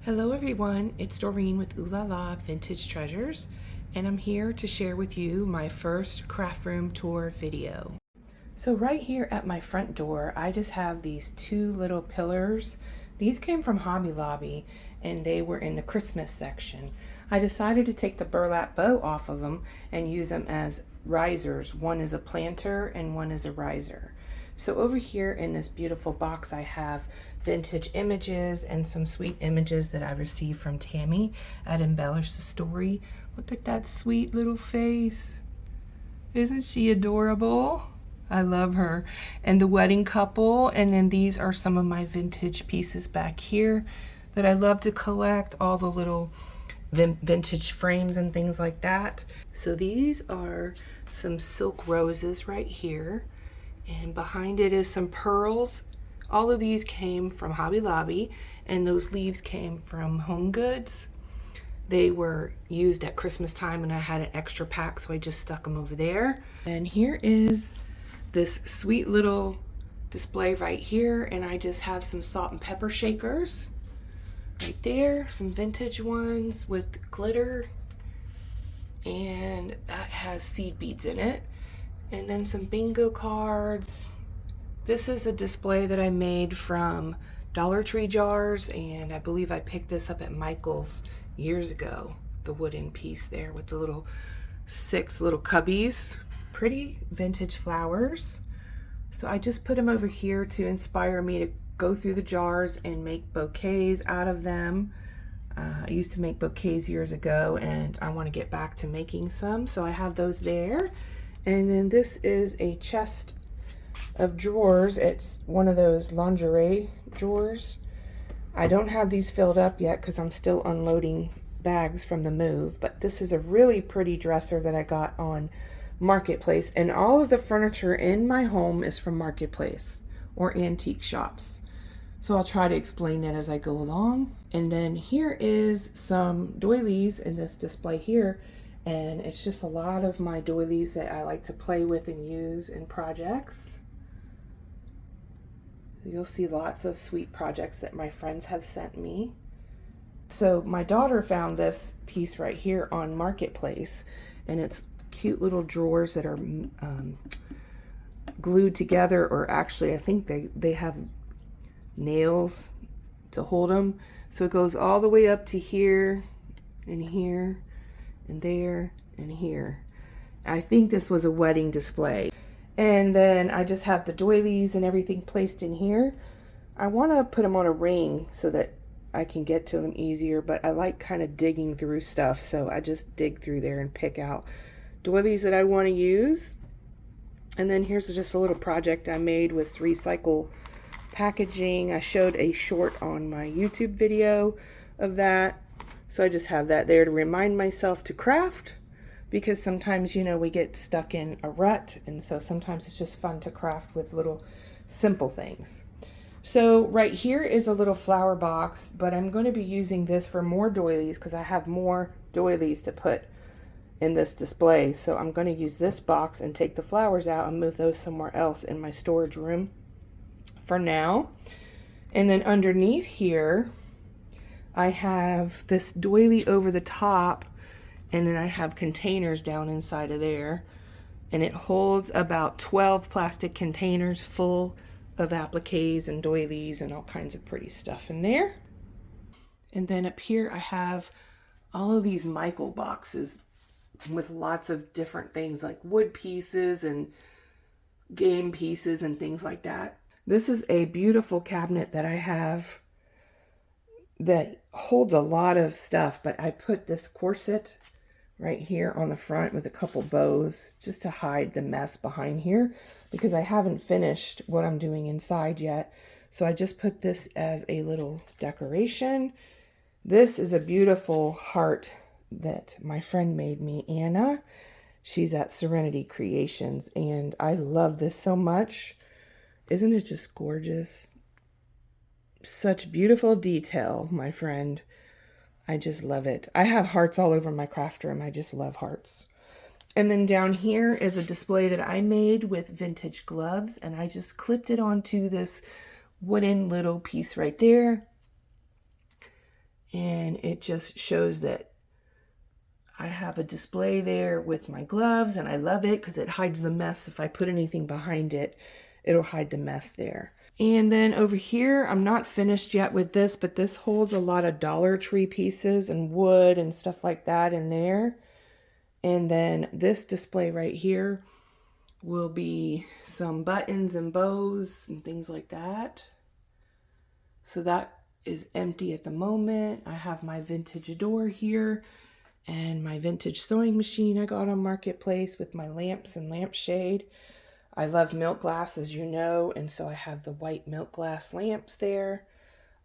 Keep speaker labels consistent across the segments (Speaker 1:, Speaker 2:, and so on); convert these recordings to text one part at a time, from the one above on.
Speaker 1: Hello everyone, it's Doreen with Oohlala Vintage Treasures, and I'm here to share with you my first craft room tour video. So right here at my front door, I just have these two little pillars. These came from Hobby Lobby and they were in the Christmas section. I decided to take the burlap bow off of them and use them as risers. One is a planter and one is a riser. So over here in this beautiful box, I have vintage images and some sweet images that I received from Tammy at Embellish the Story. Look at that sweet little face. Isn't she adorable? I love her. And the wedding couple, and then these are some of my vintage pieces back here that I love to collect, all the little vintage frames and things like that. So these are some silk roses right here, and behind it is some pearls. All of these came from Hobby Lobby, and those leaves came from Home Goods. They were used at Christmas time and I had an extra pack, so I just stuck them over there. And here is this sweet little display right here, and I just have some salt and pepper shakers right there, some vintage ones with glitter, and that has seed beads in it, and then some bingo cards. This is a display that I made from Dollar Tree jars, and I believe I picked this up at Michael's years ago. The wooden piece there with the little 6 little cubbies. Pretty vintage flowers. So I just put them over here to inspire me to go through the jars and make bouquets out of them. I used to make bouquets years ago and I want to get back to making some, so I have those there. And then this is a chest of drawers. It's one of those lingerie drawers. I don't have these filled up yet because I'm still unloading bags from the move, but this is a really pretty dresser that I got on Marketplace, and all of the furniture in my home is from Marketplace or antique shops. So I'll try to explain that as I go along. And then here is some doilies in this display here, and it's just a lot of my doilies that I like to play with and use in projects. You'll see lots of sweet projects that my friends have sent me. So my daughter found this piece right here on Marketplace, and it's cute little drawers that are glued together, or actually I think they have nails to hold them. So it goes all the way up to here and here and there and here. I think this was a wedding display. And then I just have the doilies and everything placed in here. I want to put them on a ring so that I can get to them easier, but I like kind of digging through stuff, so I just dig through there and pick out doilies that I want to use. And then here's just a little project I made with recycle packaging. I showed a short on my YouTube video of that, so I just have that there to remind myself to craft, because sometimes, you know, we get stuck in a rut, and so sometimes it's just fun to craft with little simple things. So right here is a little flower box, but I'm going to be using this for more doilies because I have more doilies to put in this display. So I'm going to use this box and take the flowers out and move those somewhere else in my storage room for now. And then underneath here I have this doily over the top, and then I have containers down inside of there, and it holds about 12 plastic containers full of appliques and doilies and all kinds of pretty stuff in there. And then up here I have all of these Michael boxes with lots of different things like wood pieces and game pieces and things like that. This is a beautiful cabinet that I have that holds a lot of stuff, but I put this corset right here on the front with a couple bows just to hide the mess behind here, because I haven't finished what I'm doing inside yet. So I just put this as a little decoration. This is a beautiful heart that my friend made me, Anna. She's at Serenity Creations, and I love this so much. Isn't it just gorgeous? Such beautiful detail, my friend. I just love it. I have hearts all over my craft room. I just love hearts. And then down here is a display that I made with vintage gloves, and I just clipped it onto this wooden little piece right there. And it just shows that I have a display there with my gloves, and I love it because it hides the mess. If I put anything behind it, it'll hide the mess there. And then over here, I'm not finished yet with this, but this holds a lot of Dollar Tree pieces and wood and stuff like that in there. And then this display right here will be some buttons and bows and things like that. So that is empty at the moment. I have my vintage door here and my vintage sewing machine I got on Marketplace with my lamps and lampshade. I love milk glass, as you know, and so I have the white milk glass lamps there.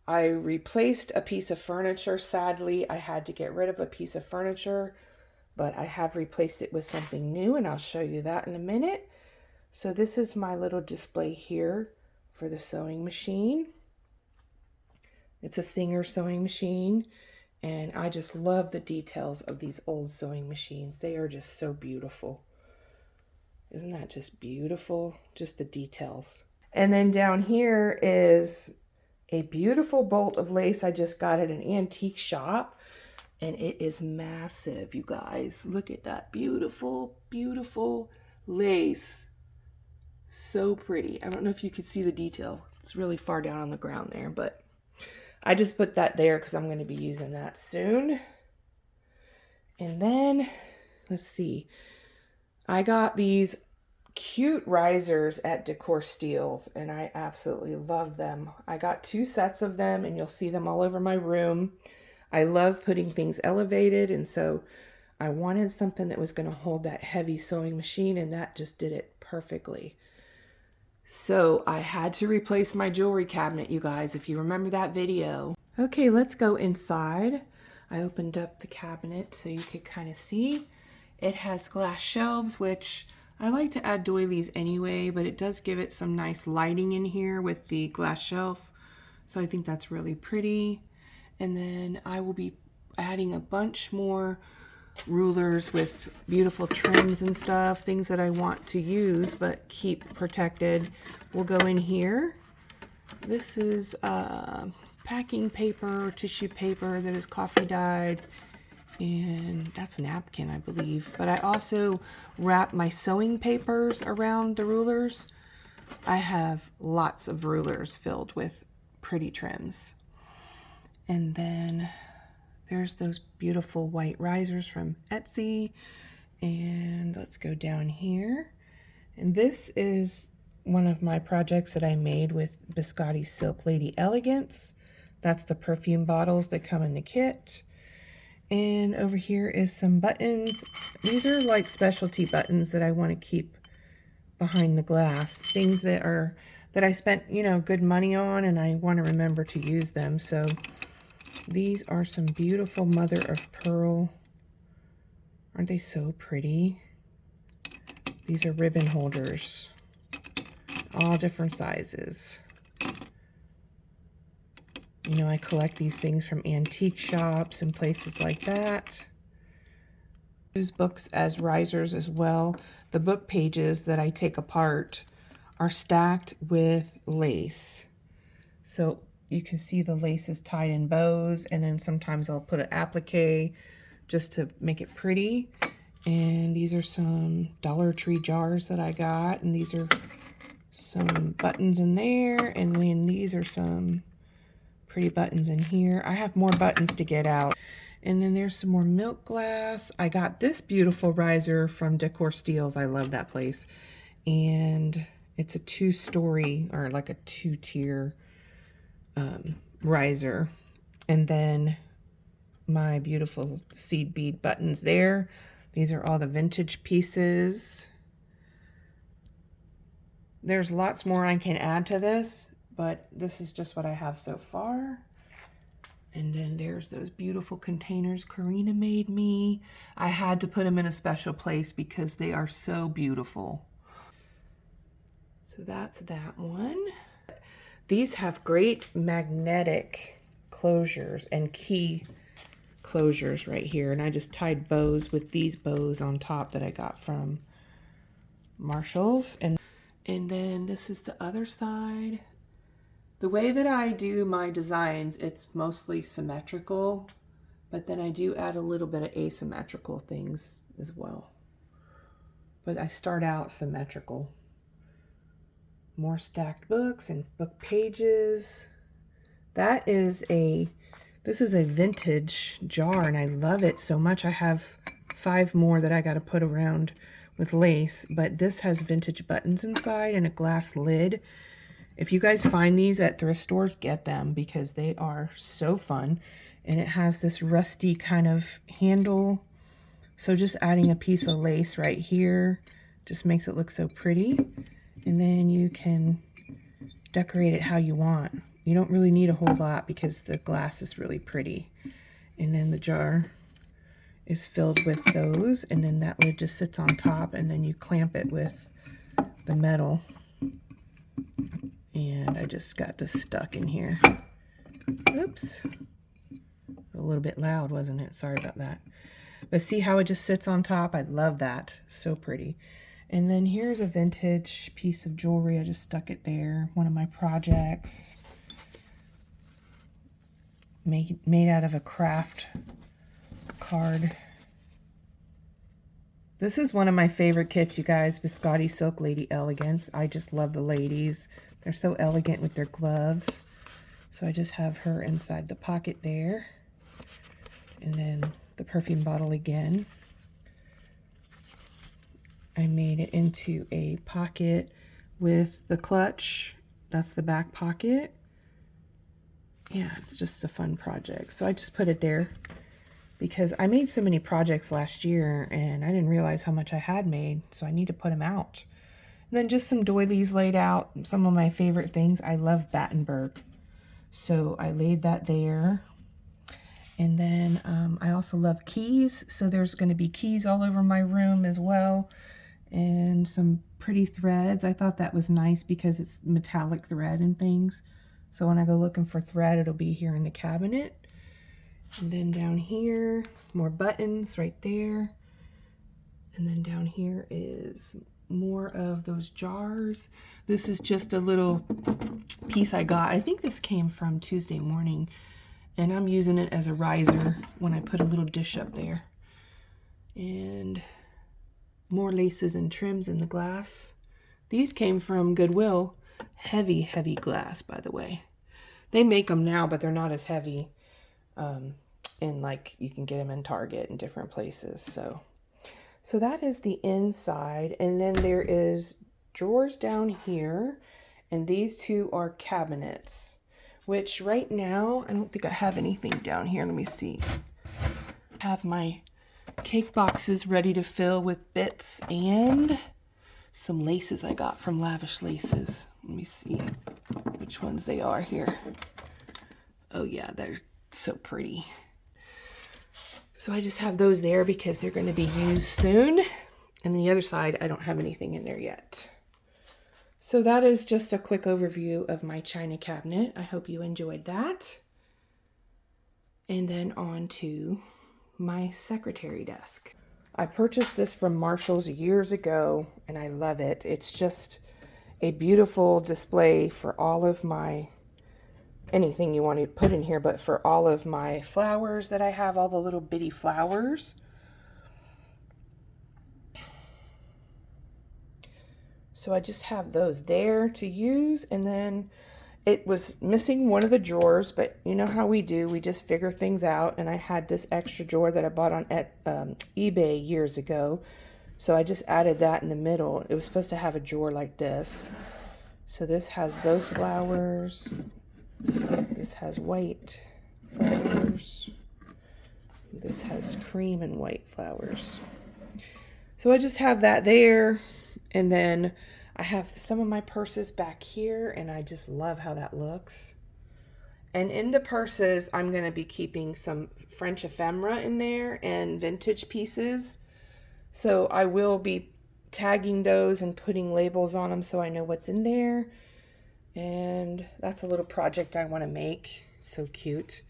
Speaker 1: I replaced a piece of furniture. Sadly, I had to get rid of a piece of furniture, but I have replaced it with something new, and I'll show you that in a minute. So this is my little display here for the sewing machine. It's a Singer sewing machine, and I just love the details of these old sewing machines. They are just so beautiful. Isn't that just beautiful? Just the details. And then down here is a beautiful bolt of lace I just got at an antique shop. And it is massive, you guys. Look at that beautiful, beautiful lace. So pretty. I don't know if you could see the detail. It's really far down on the ground there, but I just put that there because I'm going to be using that soon. And then, let's see. I got these cute risers at Decorsteals, and I absolutely love them. I got 2 sets of them, and you'll see them all over my room. I love putting things elevated, and so I wanted something that was going to hold that heavy sewing machine, and that just did it perfectly. So I had to replace my jewelry cabinet, you guys, if you remember that video. Okay, let's go inside. I opened up the cabinet so you could kind of see. It has glass shelves, which I like to add doilies anyway, but it does give it some nice lighting in here with the glass shelf. So I think that's really pretty. And then I will be adding a bunch more rulers with beautiful trims and stuff, things that I want to use but keep protected. Will go in here. This is packing paper, tissue paper that is coffee dyed, and that's napkin, I believe. But I also wrap my sewing papers around the rulers. I have lots of rulers filled with pretty trims. And then there's those beautiful white risers from Etsy. And let's go down here. And this is one of my projects that I made with Biscotti Silk Lady Elegance. That's the perfume bottles that come in the kit. And over here is some buttons. These are like specialty buttons that I want to keep behind the glass. Things that I spent, you know, good money on, and I want to remember to use them. So these are some beautiful mother of pearl. Aren't they so pretty? These are ribbon holders. All different sizes. You know, I collect these things from antique shops and places like that. Use books as risers as well. The book pages that I take apart are stacked with lace. So you can see the lace is tied in bows, and then sometimes I'll put an applique just to make it pretty. And these are some Dollar Tree jars that I got, and these are some buttons in there, and then these are some pretty buttons in here. I have more buttons to get out. And then there's some more milk glass. I got this beautiful riser from Decorsteals. I love that place. And it's a 2-story, or like a 2-tier riser. And then my beautiful seed bead buttons there. These are all the vintage pieces. There's lots more I can add to this, but this is just what I have so far. And then there's those beautiful containers Karina made me. I had to put them in a special place because they are so beautiful. So that's that one. These have great magnetic closures and key closures right here. And I just tied bows with these bows on top that I got from Marshall's. And then this is the other side. The way that I do my designs, it's mostly symmetrical, but then I do add a little bit of asymmetrical things as well. But I start out symmetrical. More stacked books and book pages. This is a vintage jar, and I love it so much. I have 5 more that I got to put around with lace, but this has vintage buttons inside and a glass lid. If you guys find these at thrift stores, get them because they are so fun. And it has this rusty kind of handle. So just adding a piece of lace right here just makes it look so pretty. And then you can decorate it how you want. You don't really need a whole lot because the glass is really pretty. And then the jar is filled with those, and then that lid just sits on top, and then you clamp it with the metal. And I just got this stuck in here. Oops. A little bit loud, wasn't it? Sorry about that. But see how it just sits on top? I love that. So pretty. And then here's a vintage piece of jewelry. I just stuck it there. One of my projects. Made out of a craft card. This is one of my favorite kits, you guys. Biscotti Silk Lady Elegance. I just love the ladies. They're so elegant with their gloves. So I just have her inside the pocket there. And then the perfume bottle again. I made it into a pocket with the clutch. That's the back pocket. Yeah, it's just a fun project. So I just put it there because I made so many projects last year and I didn't realize how much I had made. So I need to put them out. And then just some doilies laid out. Some of my favorite things. I love Battenberg. So I laid that there. And then I also love keys. So there's going to be keys all over my room as well. And some pretty threads. I thought that was nice because it's metallic thread and things. So when I go looking for thread, it'll be here in the cabinet. And then down here, more buttons right there. And then down here is more of those jars. This is just a little piece I got. I think this came from Tuesday Morning. And I'm using it as a riser when I put a little dish up there. And more laces and trims in the glass. These came from Goodwill. Heavy, heavy glass, by the way. They make them now, but they're not as heavy. And like you can get them in Target and different places. So that is the inside. And then there is drawers down here. And these two are cabinets. Which right now, I don't think I have anything down here. Let me see. I have my cake boxes ready to fill with bits and some laces I got from Lavish Laces. Let me see which ones they are here. Oh yeah, they're so pretty. So I just have those there because they're going to be used soon. And the other side, I don't have anything in there yet. So that is just a quick overview of my china cabinet. I hope you enjoyed that. And then on to my secretary desk. I purchased this from Marshall's years ago and I love it. It's just a beautiful display for all of my, anything you want to put in here, but for all of my flowers that I have, all the little bitty flowers. So I just have those there to use, and then it was missing one of the drawers, but you know how we do, we just figure things out, and I had this extra drawer that I bought on eBay years ago, so I just added that in the middle. It was supposed to have a drawer like this. So this has those flowers, this has white flowers, this has cream and white flowers. So I just have that there. And then I have some of my purses back here, and I just love how that looks. And in the purses, I'm going to be keeping some French ephemera in there and vintage pieces. So I will be tagging those and putting labels on them so I know what's in there. And that's a little project I want to make. So cute.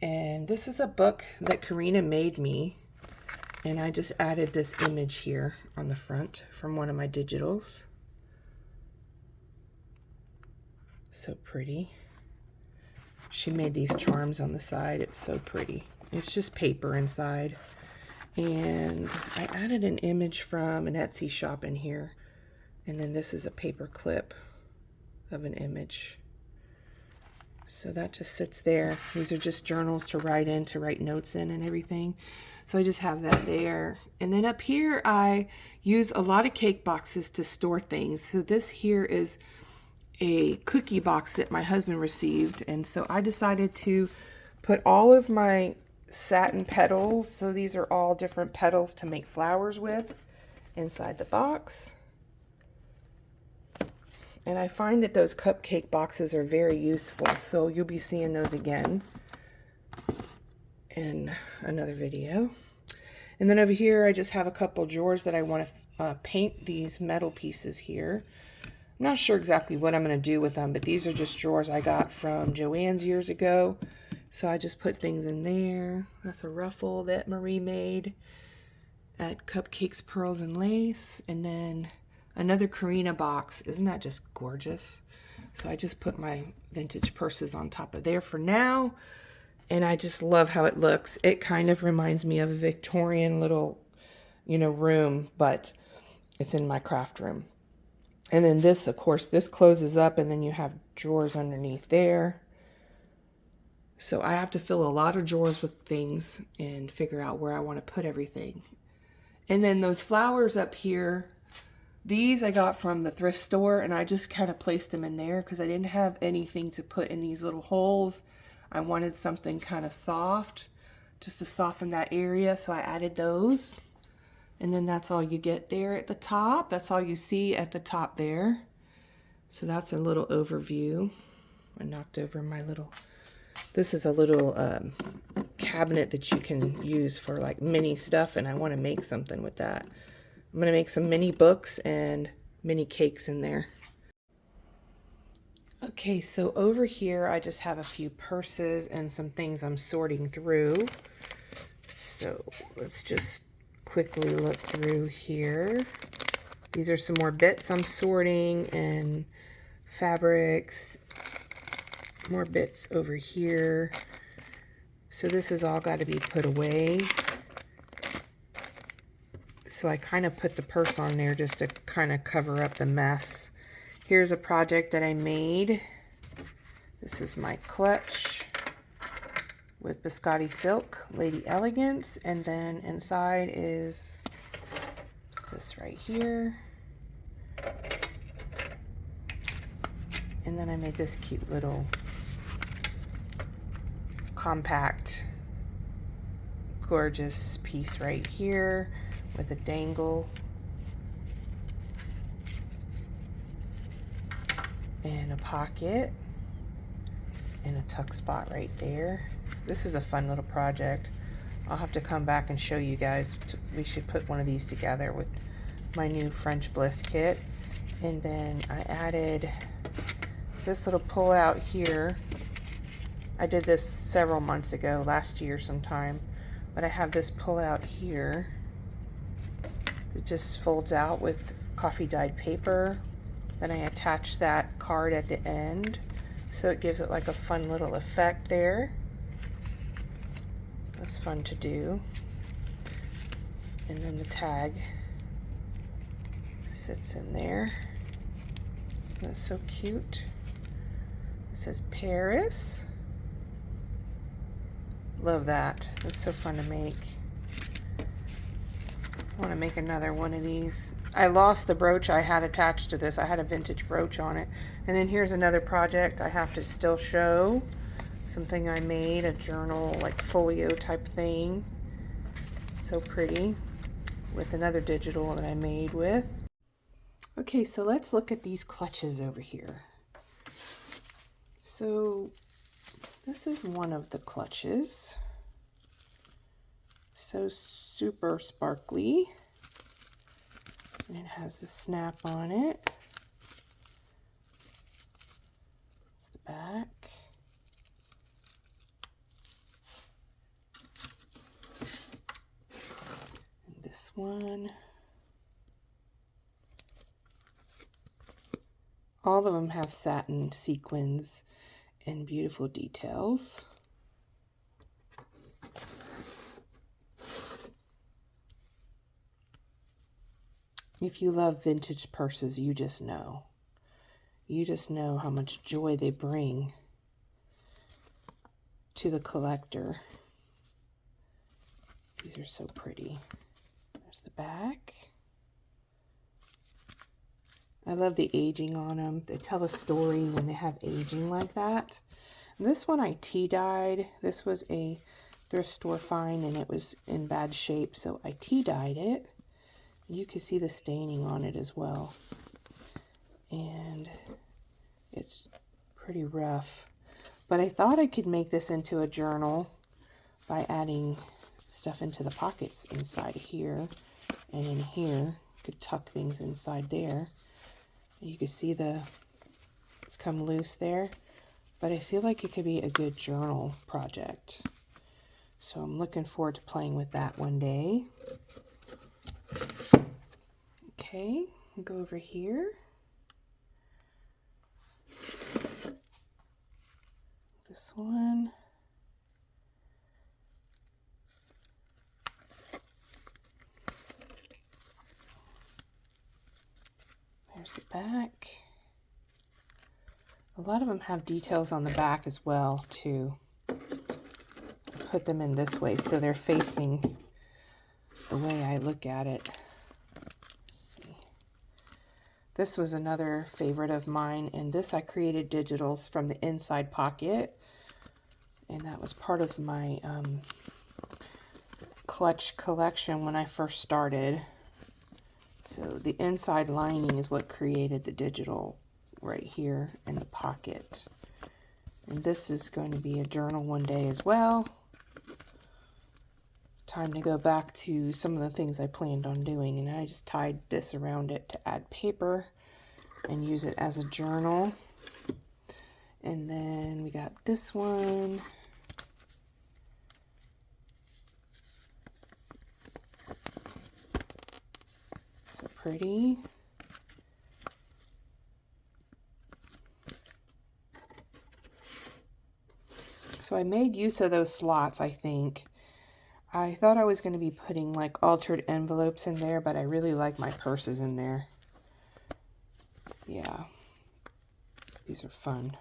Speaker 1: And this is a book that Karina made me. And I just added this image here on the front from one of my digitals. So pretty. She made these charms on the side. It's so pretty. It's just paper inside. And I added an image from an Etsy shop in here. And then this is a paper clip of an image. So that just sits there. These are just journals to write in, to write notes in and everything. So I just have that there. And then up here, I use a lot of cake boxes to store things. So this here is a cookie box that my husband received. And so I decided to put all of my satin petals, so these are all different petals to make flowers with, inside the box. And I find that those cupcake boxes are very useful, so you'll be seeing those again in another video. And then over here I just have a couple drawers that I want to paint these metal pieces here. I'm not sure exactly what I'm going to do with them, but these are just drawers I got from Joann's years ago. So I just put things in there. That's a ruffle that Marie made at Cupcakes, Pearls, and Lace. And then another Karina box. Isn't that just gorgeous? So I just put my vintage purses on top of there for now. And I just love how it looks. It kind of reminds me of a Victorian little, room, but it's in my craft room. And then this, of course, this closes up and then you have drawers underneath there. So I have to fill a lot of drawers with things and figure out where I want to put everything. And then those flowers up here, these I got from the thrift store, and I just kind of placed them in there because I didn't have anything to put in these little holes. I wanted something kind of soft, just to soften that area, so I added those. And then that's all you get there at the top. That's all you see at the top there. So that's a little overview. I knocked over my little... This is a little cabinet that you can use for like mini stuff, and I want to make something with that. I'm going to make some mini books and mini cakes in there. Okay, so over here I just have a few purses and some things I'm sorting through. So let's just quickly look through here. These are some more bits I'm sorting, and fabrics. More bits over here. So this has all got to be put away. So I kind of put the purse on there just to kind of cover up the mess. Here's a project that I made. This is my clutch with biscotti silk, Lady Elegance, and then inside is this right here. And then I made this cute little compact, gorgeous piece right here with a dangle and a pocket and a tuck spot right there. This is a fun little project. I'll have to come back and show you guys. We should put one of these together with my new French Bliss kit. And then I added this little pull out here. I did this several months ago, last year sometime, but I have this pull out here. It just folds out with coffee dyed paper. Then I attach that card at the end, so it gives it like a fun little effect there. That's fun to do. And then the tag sits in there. That's so cute. It says Paris. Love that. It's so fun to make. I want to make another one of these. I lost the brooch I had attached to this. I had a vintage brooch on it. And then here's another project I have to still show. Something I made, a journal, like folio type thing. So pretty. With another digital that I made with. Okay, so let's look at these clutches over here. So this is one of the clutches. So super sparkly. And it has a snap on it. It's the back. And this one. All of them have satin sequins and beautiful details. If you love vintage purses, you just know. You just know how much joy they bring to the collector. These are so pretty. There's the back. I love the aging on them. They tell a story when they have aging like that. And this one I tea-dyed. This was a thrift store find and it was in bad shape, so I tea-dyed it. You can see the staining on it as well. And it's pretty rough. But I thought I could make this into a journal by adding stuff into the pockets inside here and in here. Could tuck things inside there. You can see it's come loose there, but I feel like it could be a good journal project. So I'm looking forward to playing with that one day. Okay, go over here. This one. There's the back. A lot of them have details on the back as well, too. Put them in this way so they're facing the way I look at it. Let's see. This was another favorite of mine, and this I created digitals from the inside pocket, and that was part of my clutch collection when I first started. So the inside lining is what created the digital right here in the pocket. And this is going to be a journal one day as well. Time to go back to some of the things I planned on doing, and I just tied this around it to add paper and use it as a journal. And then we got this one. So pretty. So I made use of those slots, I think. I thought I was going to be putting like altered envelopes in there, but I really like my purses in there. Yeah, these are fun.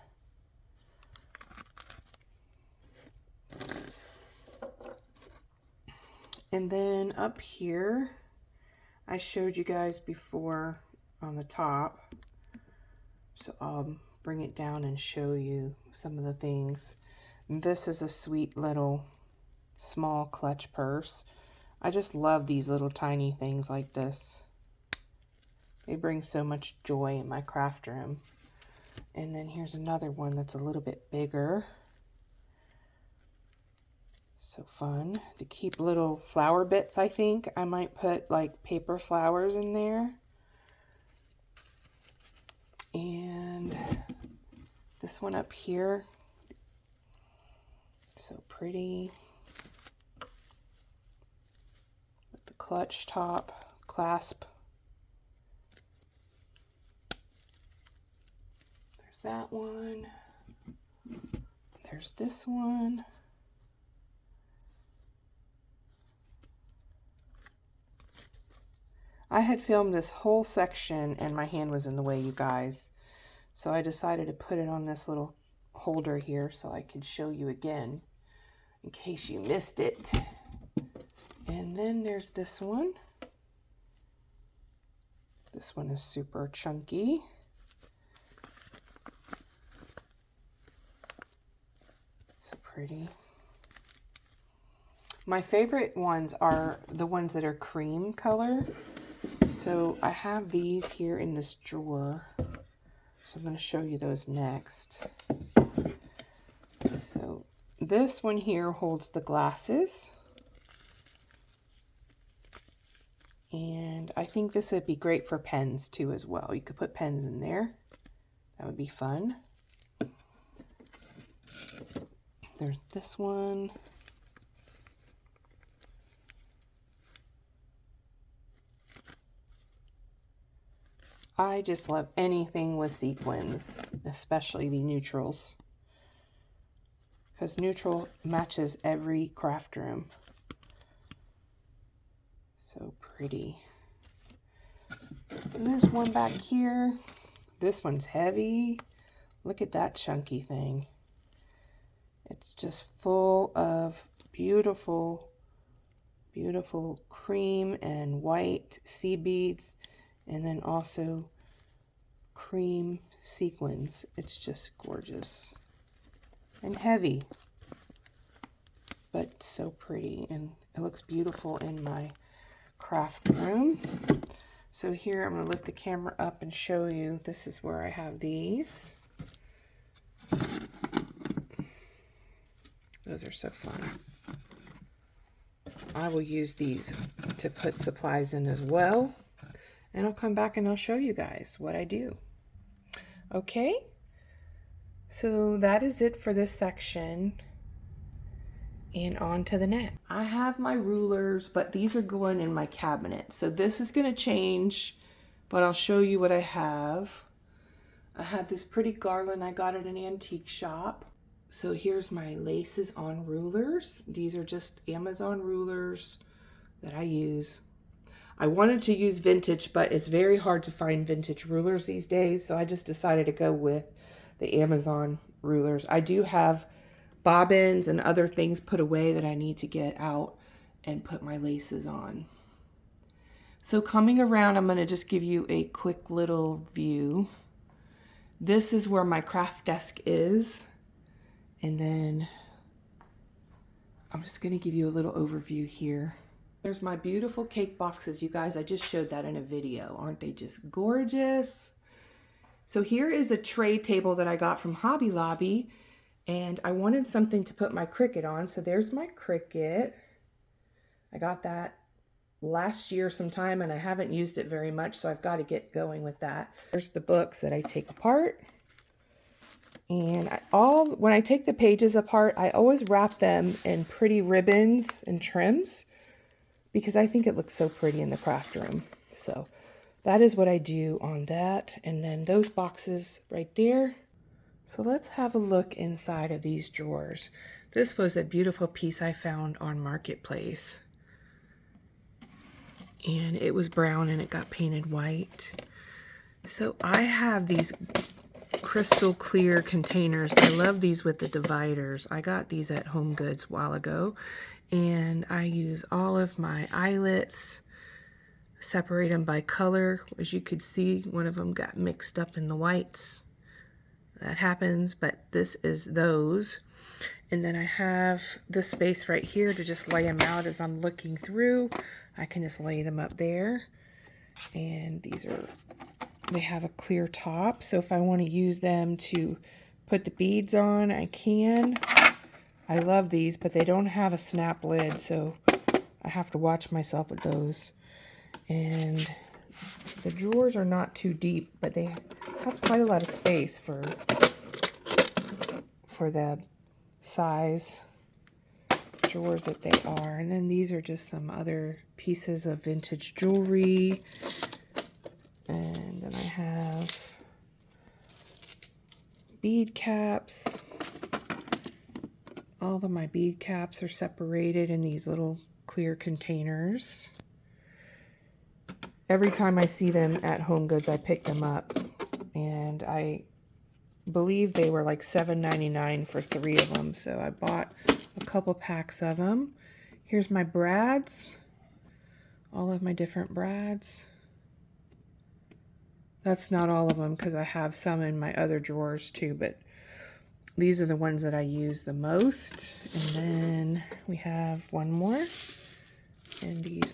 Speaker 1: And then up here, I showed you guys before on the top. So I'll bring it down and show you some of the things. This is a sweet little small clutch purse. I just love these little tiny things like this. They bring so much joy in my craft room. And then here's another one that's a little bit bigger. So fun. To keep little flower bits, I think. I might put like paper flowers in there. And this one up here. So pretty. With the clutch top, clasp. There's that one. There's this one. I had filmed this whole section and my hand was in the way, you guys. So I decided to put it on this little holder here so I could show you again in case you missed it. And then there's this one. This one is super chunky. So pretty. My favorite ones are the ones that are cream color. So I have these here in this drawer. So I'm going to show you those next. So this one here holds the glasses. And I think this would be great for pens too as well. You could put pens in there. That would be fun. There's this one. I just love anything with sequins, especially the neutrals, because neutral matches every craft room. So pretty. And there's one back here. This one's heavy. Look at that chunky thing. It's just full of beautiful, beautiful cream and white sea beads, and then also cream sequins. It's just gorgeous and heavy, but so pretty, and it looks beautiful in my craft room. So here I'm going to lift the camera up and show you. This is where I have these. Those are so fun. I will use these to put supplies in as well, and I'll come back and I'll show you guys what I do. Okay, so that is it for this section, and on to the next. I have my rulers, but these are going in my cabinet, so this is going to change, but I'll show you what I have. I have this pretty garland I got at an antique shop. So here's my laces on rulers. These are just Amazon rulers that I use. I wanted to use vintage, but it's very hard to find vintage rulers these days, so I just decided to go with the Amazon rulers. I do have bobbins and other things put away that I need to get out and put my laces on. So coming around, I'm going to just give you a quick little view. This is where my craft desk is. And then I'm just going to give you a little overview here. There's my beautiful cake boxes. You guys, I just showed that in a video. Aren't they just gorgeous? So here is a tray table that I got from Hobby Lobby. And I wanted something to put my Cricut on. So there's my Cricut. I got that last year sometime and I haven't used it very much. So I've got to get going with that. There's the books that I take apart. And when I take the pages apart, I always wrap them in pretty ribbons and trims because I think it looks so pretty in the craft room. So that is what I do on that. And then those boxes right there. So let's have a look inside of these drawers. This was a beautiful piece I found on Marketplace. And it was brown and it got painted white. So I have these crystal clear containers. I love these with the dividers. I got these at Home Goods a while ago, and I use all of my eyelets, separate them by color. As you could see, one of them got mixed up in the whites. That happens, but this is those. And then I have this space right here to just lay them out as I'm looking through. I can just lay them up there. And these are, they have a clear top, so if I want to use them to put the beads on, I can. I love these, but they don't have a snap lid, so I have to watch myself with those. And the drawers are not too deep, but they have quite a lot of space for the size drawers that they are. And then these are just some other pieces of vintage jewelry. And then I have bead caps. All of my bead caps are separated in these little clear containers. Every time I see them at Home Goods, I pick them up. And I believe they were like $7.99 for 3 of them. So I bought a couple packs of them. Here's my brads. All of my different brads. That's not all of them because I have some in my other drawers too, but these are the ones that I use the most. And then we have one more. And these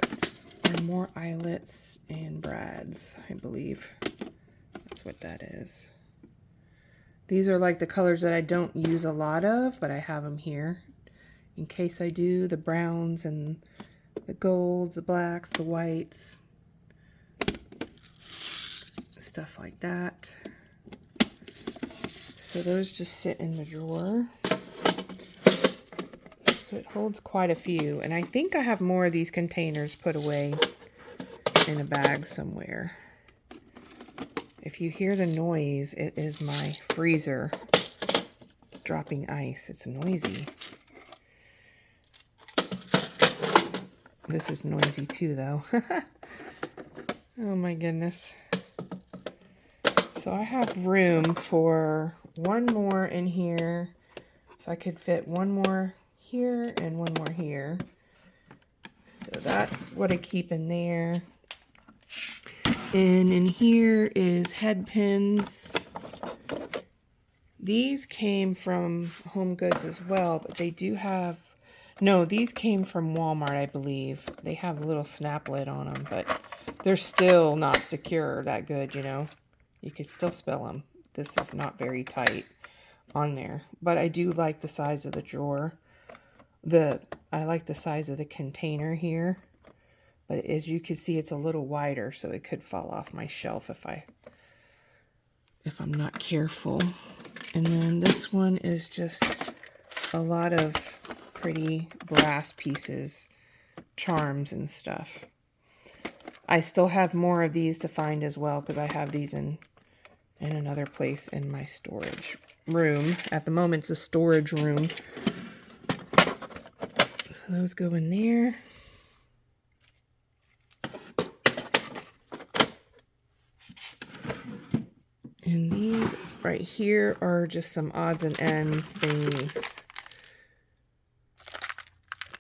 Speaker 1: are more eyelets and brads, I believe. That's what that is. These are like the colors that I don't use a lot of, but I have them here in case I do. The browns and the golds, the blacks, the whites. Stuff like that. So those just sit in the drawer. So it holds quite a few. And I think I have more of these containers put away in a bag somewhere. If you hear the noise, it is my freezer dropping ice. It's noisy. This is noisy too, though. Oh my goodness. So I have room for one more in here. So I could fit one more here and one more here. So that's what I keep in there. And in here is head pins. These came from Home Goods as well, but they do have, no, these came from Walmart, I believe. They have a little snap lid on them, but they're still not secure that good, you know. You could still spill them. This is not very tight on there, but I do like the size of the drawer. I like the size of the container here, but as you can see, it's a little wider, so it could fall off my shelf if I'm not careful. And then this one is just a lot of pretty brass pieces, charms and stuff. I still have more of these to find as well, because I have these in another place in my storage room. At the moment, it's a storage room. So those go in there. And these right here are just some odds and ends things.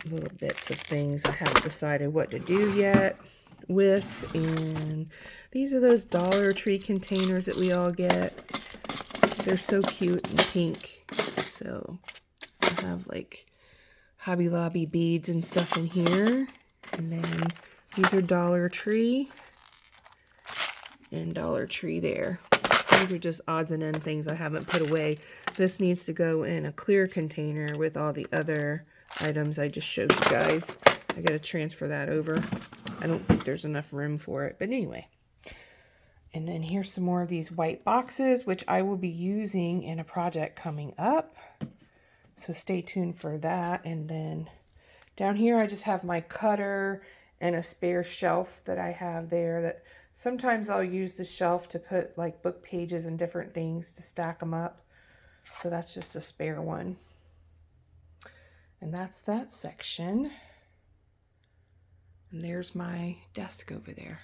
Speaker 1: Little bits of things I haven't decided what to do yet with. And these are those Dollar Tree containers that we all get. They're so cute and pink. So I have like Hobby Lobby beads and stuff in here. And then these are Dollar Tree and Dollar Tree there. These are just odds and end things I haven't put away. This needs to go in a clear container with all the other items I just showed you guys. I gotta transfer that over. I don't think there's enough room for it, but anyway. And then here's some more of these white boxes, which I will be using in a project coming up. So stay tuned for that. And then down here, I just have my cutter and a spare shelf that I have there that sometimes I'll use the shelf to put like book pages and different things to stack them up. So that's just a spare one. And that's that section. And there's my desk over there.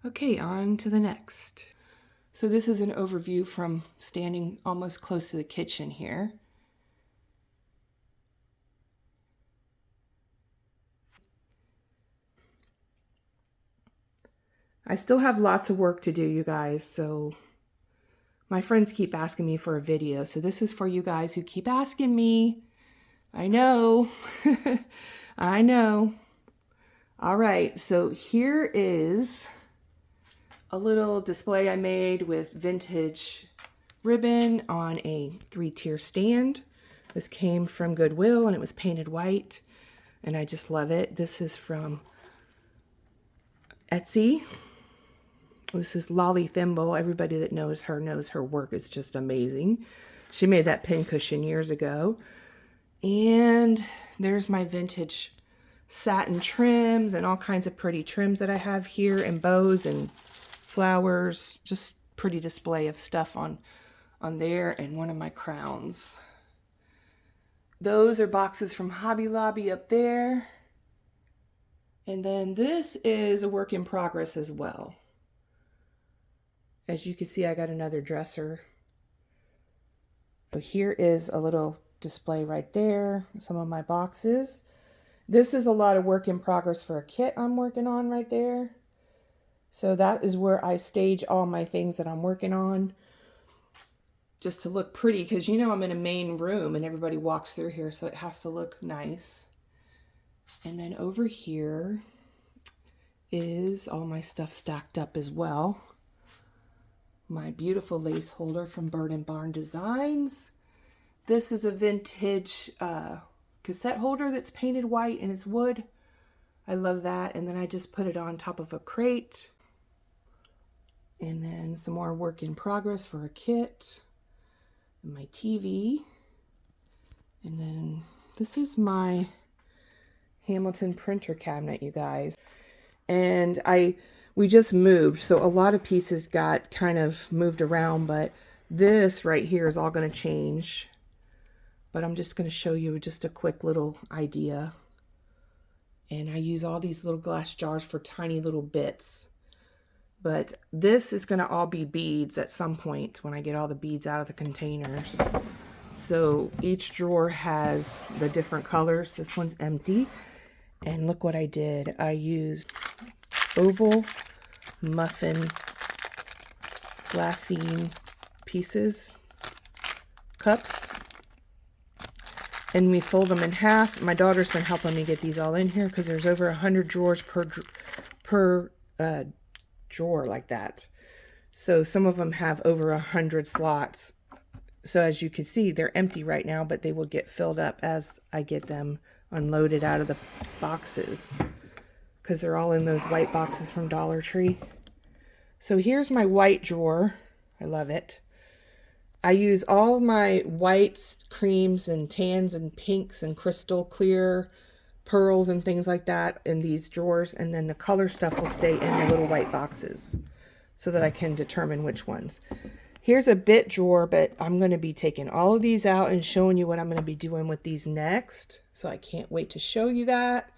Speaker 1: Okay, on to the next. So this is an overview from standing almost close to the kitchen here. I still have lots of work to do, you guys, so my friends keep asking me for a video. So this is for you guys who keep asking me. I know. I know. All right, so here is a little display I made with vintage ribbon on a 3-tier stand. This came from Goodwill and it was painted white and I just love it. This is from Etsy. This is Lolly Thimble. Everybody that knows her work is just amazing. She made that pincushion years ago. And there's my vintage satin trims and all kinds of pretty trims that I have here, and bows and flowers. Just pretty display of stuff on there, and one of my crowns. Those are boxes from Hobby Lobby up there. And then this is a work in progress as well. As you can see, I got another dresser. So here is a little display right there, some of my boxes. This is a lot of work in progress for a kit I'm working on right there. So that is where I stage all my things that I'm working on, just to look pretty, because you know I'm in a main room and everybody walks through here, so it has to look nice. And then over here is all my stuff stacked up as well. My beautiful lace holder from Bird & Barn Designs. This is a vintage cassette holder that's painted white and it's wood. I love that. And then I just put it on top of a crate. And then some more work in progress for a kit. And my TV. And then this is my Hamilton printer cabinet, you guys. And we just moved, so a lot of pieces got kind of moved around, but this right here is all going to change. But I'm just going to show you just a quick little idea. And I use all these little glass jars for tiny little bits. But this is going to all be beads at some point when I get all the beads out of the containers. So each drawer has the different colors. This one's empty. And look what I did. I used oval muffin glassine pieces, cups, and we fold them in half. My daughter's been helping me get these all in here because there's over 100 drawers per drawer like that. So some of them have over 100 slots. So as you can see, they're empty right now, but they will get filled up as I get them unloaded out of the boxes, because they're all in those white boxes from Dollar Tree. So here's my white drawer. I love it. I use all my whites, creams, and tans, and pinks, and crystal clear pearls and things like that in these drawers, and then the color stuff will stay in the little white boxes so that I can determine which ones. Here's a bit drawer, but I'm going to be taking all of these out and showing you what I'm going to be doing with these next. So I can't wait to show you that.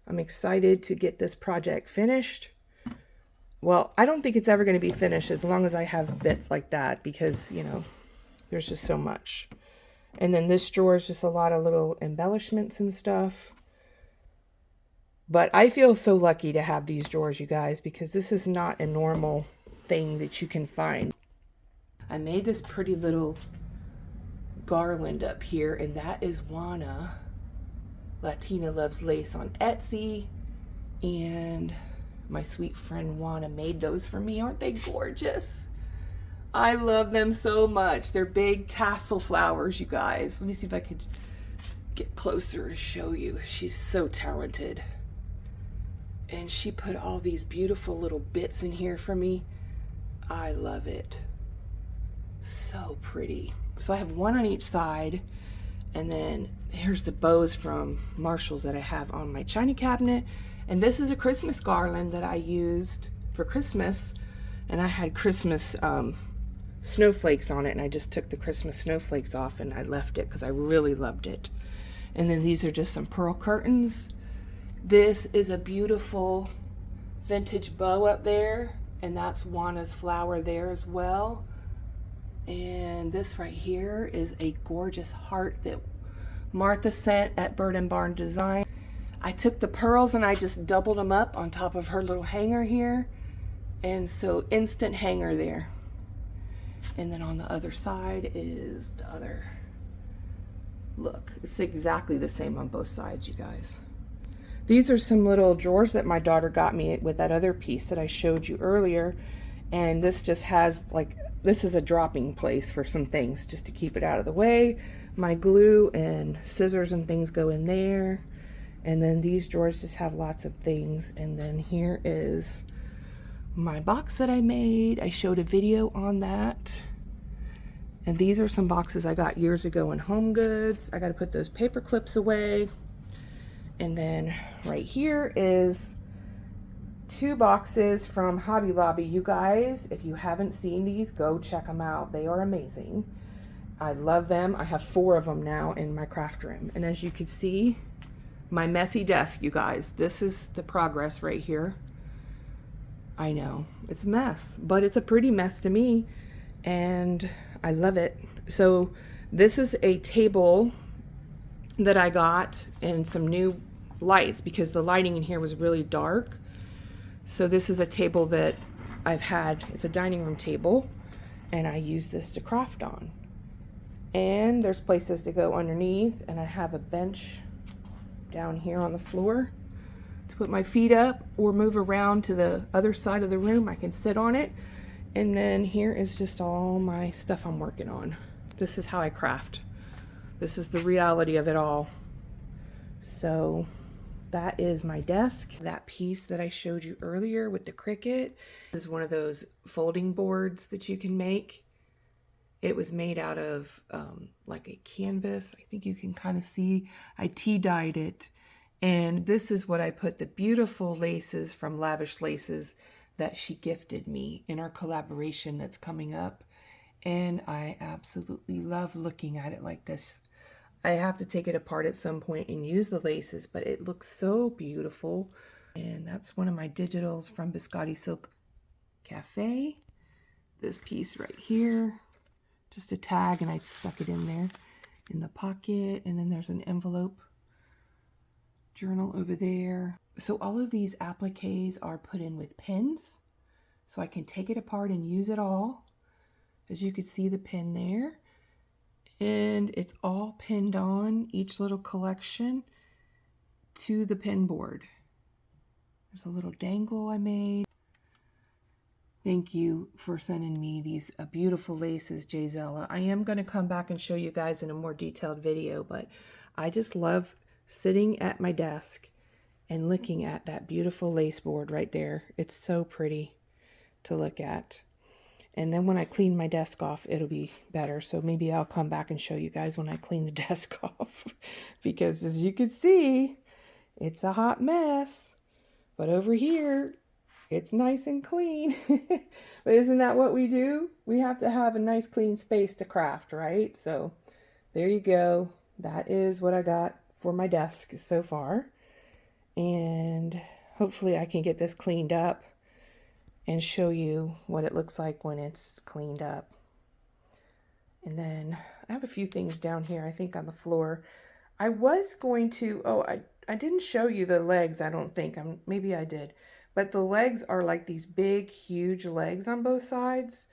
Speaker 1: I'm excited to get this project finished. Well, I don't think it's ever going to be finished as long as I have bits like that, because, you know, there's just so much. And then this drawer is just a lot of little embellishments and stuff. But I feel so lucky to have these drawers, you guys, because this is not a normal thing that you can find. I made this pretty little garland up here, and that is Juana. Latina Loves Lace on Etsy. And my sweet friend Juana made those for me. Aren't they gorgeous? I love them so much. They're big tassel flowers, you guys. Let me see if I could get closer to show you. She's so talented. And she put all these beautiful little bits in here for me. I love it. So pretty. So I have one on each side, and then here's the bows from Marshall's that I have on my china cabinet. And this is a Christmas garland that I used for Christmas, and I had Christmas snowflakes on it, and I just took the Christmas snowflakes off and I left it because I really loved it. And then these are just some pearl curtains. This is a beautiful vintage bow up there, and that's Juana's flower there as well. And this right here is a gorgeous heart that Martha sent at Bird & Barn Design. I took the pearls and I just doubled them up on top of her little hanger here. And so instant hanger there. And then on the other side is the other. Look, it's exactly the same on both sides, you guys. These are some little drawers that my daughter got me with that other piece that I showed you earlier. And this just has like, this is a dropping place for some things just to keep it out of the way. My glue and scissors and things go in there. And then these drawers just have lots of things. And then here is my box that I made. I showed a video on that. And these are some boxes I got years ago in Home Goods. I got to put those paper clips away. And then right here is 2 boxes from Hobby Lobby. You guys, if you haven't seen these, go check them out. They are amazing. I love them. I have 4 of them now in my craft room. And as you can see, my messy desk, you guys, this is the progress right here. I know, it's a mess, but it's a pretty mess to me, and I love it. So this is a table that I got and some new lights because the lighting in here was really dark. So this is a table that I've had. It's a dining room table, and I use this to craft on. And there's places to go underneath, and I have a bench down here on the floor to put my feet up or move around to the other side of the room. I can sit on it. And then here is just all my stuff I'm working on. This is how I craft. This is the reality of it all. So that is my desk. That piece that I showed you earlier with the cricket is one of those folding boards that you can make. It was made out of like a canvas. I think you can kind of see. I tea-dyed it. And this is what I put the beautiful laces from Lavish Laces that she gifted me in our collaboration that's coming up. And I absolutely love looking at it like this. I have to take it apart at some point and use the laces, but it looks so beautiful. And that's one of my digitals from Biscotti Silk Cafe. This piece right here, just a tag, and I stuck it in there in the pocket. And then there's an envelope journal over there. So all of these appliques are put in with pins, so I can take it apart and use it all. As you can see, the pin there, and it's all pinned on, each little collection, to the pin board. There's a little dangle I made. Thank you for sending me these beautiful laces, Jayzella. I am going to come back and show you guys in a more detailed video, but I just love sitting at my desk and looking at that beautiful lace board right there. It's so pretty to look at. And then when I clean my desk off, it'll be better. So maybe I'll come back and show you guys when I clean the desk off. Because as you can see, it's a hot mess. But over here, it's nice and clean. But isn't that what we do? We have to have a nice clean space to craft, right? So there you go. That is what I got for my desk so far. And hopefully I can get this cleaned up and show you what it looks like when it's cleaned up. And then I have a few things down here, I think on the floor. I was going to, I didn't show you the legs, I don't think. Maybe I did. But the legs are like these big, huge legs on both sides.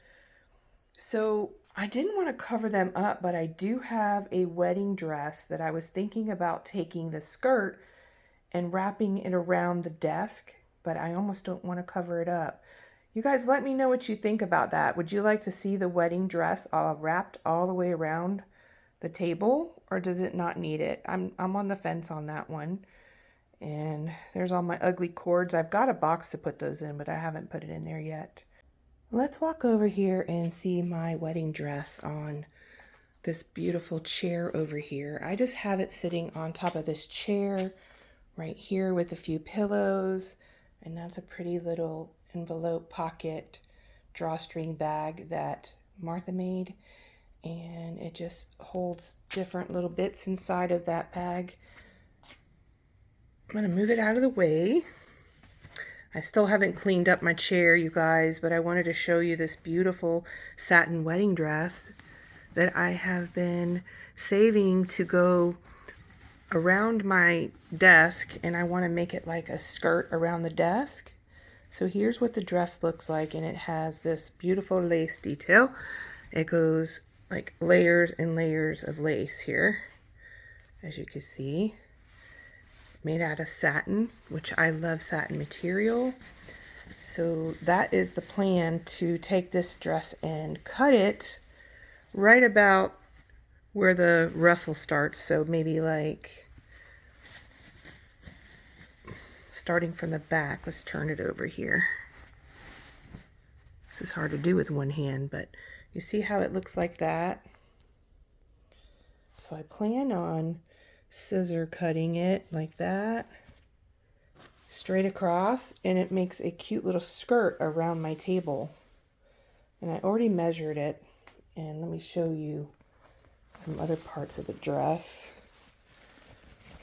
Speaker 1: So I didn't want to cover them up, but I do have a wedding dress that I was thinking about taking the skirt and wrapping it around the desk, but I almost don't want to cover it up. You guys, let me know what you think about that. Would you like to see the wedding dress wrapped all the way around the table, or does it not need it? I'm on the fence on that one. And there's all my ugly cords. I've got a box to put those in, but I haven't put it in there yet. Let's walk over here and see my wedding dress on this beautiful chair over here. I just have it sitting on top of this chair right here with a few pillows, and that's a pretty little envelope pocket drawstring bag that Martha made, and it just holds different little bits inside of that bag. I'm going to move it out of the way. I still haven't cleaned up my chair, you guys, but I wanted to show you this beautiful satin wedding dress that I have been saving to go around my desk, and I want to make it like a skirt around the desk. So here's what the dress looks like, and it has this beautiful lace detail. It goes like layers and layers of lace here, as you can see. Made out of satin, which I love satin material. So that is the plan, to take this dress and cut it right about where the ruffle starts. So maybe like starting from the back. Let's turn it over here. This is hard to do with one hand, but you see how it looks like that? So I plan on scissor cutting it like that, straight across, and it makes a cute little skirt around my table. And I already measured it, and let me show you some other parts of the dress.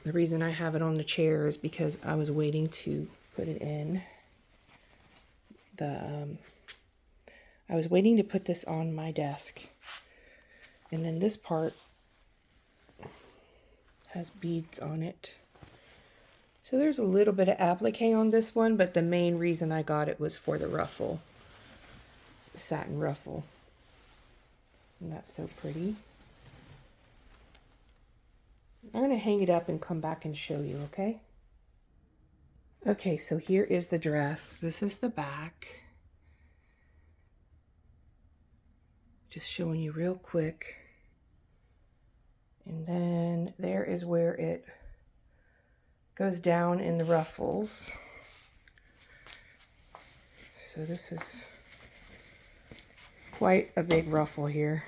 Speaker 1: The reason I have it on the chair is because I was waiting to put it in I was waiting to put this on my desk. And then this part has beads on it. So there's a little bit of applique on this one, but the main reason I got it was for the ruffle, the satin ruffle. And that's so pretty. I'm going to hang it up and come back and show you, okay? Okay, so here is the dress. This is the back. Just showing you real quick. And then there is where it goes down in the ruffles. So this is quite a big ruffle here.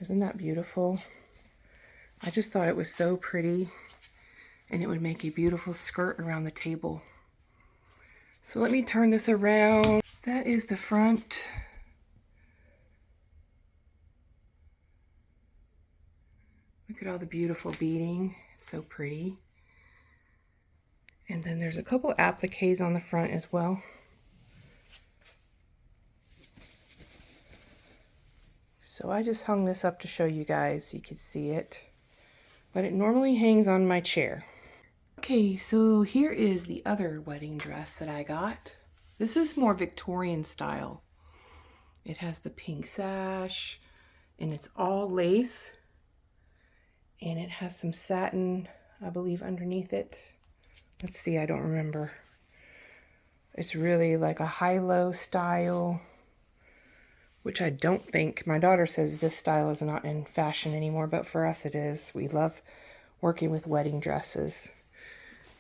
Speaker 1: Isn't that beautiful? I just thought it was so pretty, and it would make a beautiful skirt around the table. So let me turn this around. That is the front. Look at all the beautiful beading. It's so pretty. And then there's a couple appliques on the front as well. So I just hung this up to show you guys so you could see it. But it normally hangs on my chair. Okay, so here is the other wedding dress that I got. This is more Victorian style. It has the pink sash and it's all lace. And it has some satin, I believe, underneath it. Let's see, I don't remember. It's really like a high-low style, which I don't think, my daughter says this style is not in fashion anymore, but for us it is. We love working with wedding dresses.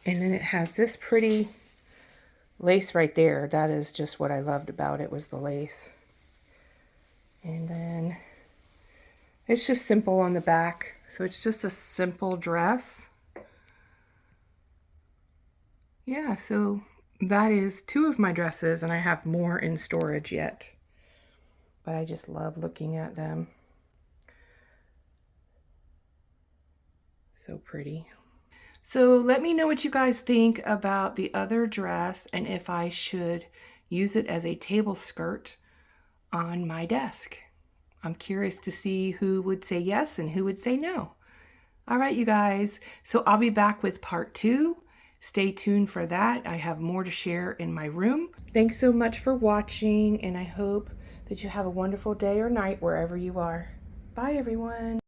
Speaker 1: And then it has this pretty lace right there. That is just what I loved about it, was the lace. And then it's just simple on the back. So it's just a simple dress. Yeah, so that is 2 of my dresses, and I have more in storage yet. But I just love looking at them. So pretty. So let me know what you guys think about the other dress and if I should use it as a table skirt on my desk. I'm curious to see who would say yes and who would say no. All right, you guys. So I'll be back with part 2. Stay tuned for that. I have more to share in my room. Thanks so much for watching, and I hope that you have a wonderful day or night wherever you are. Bye, everyone.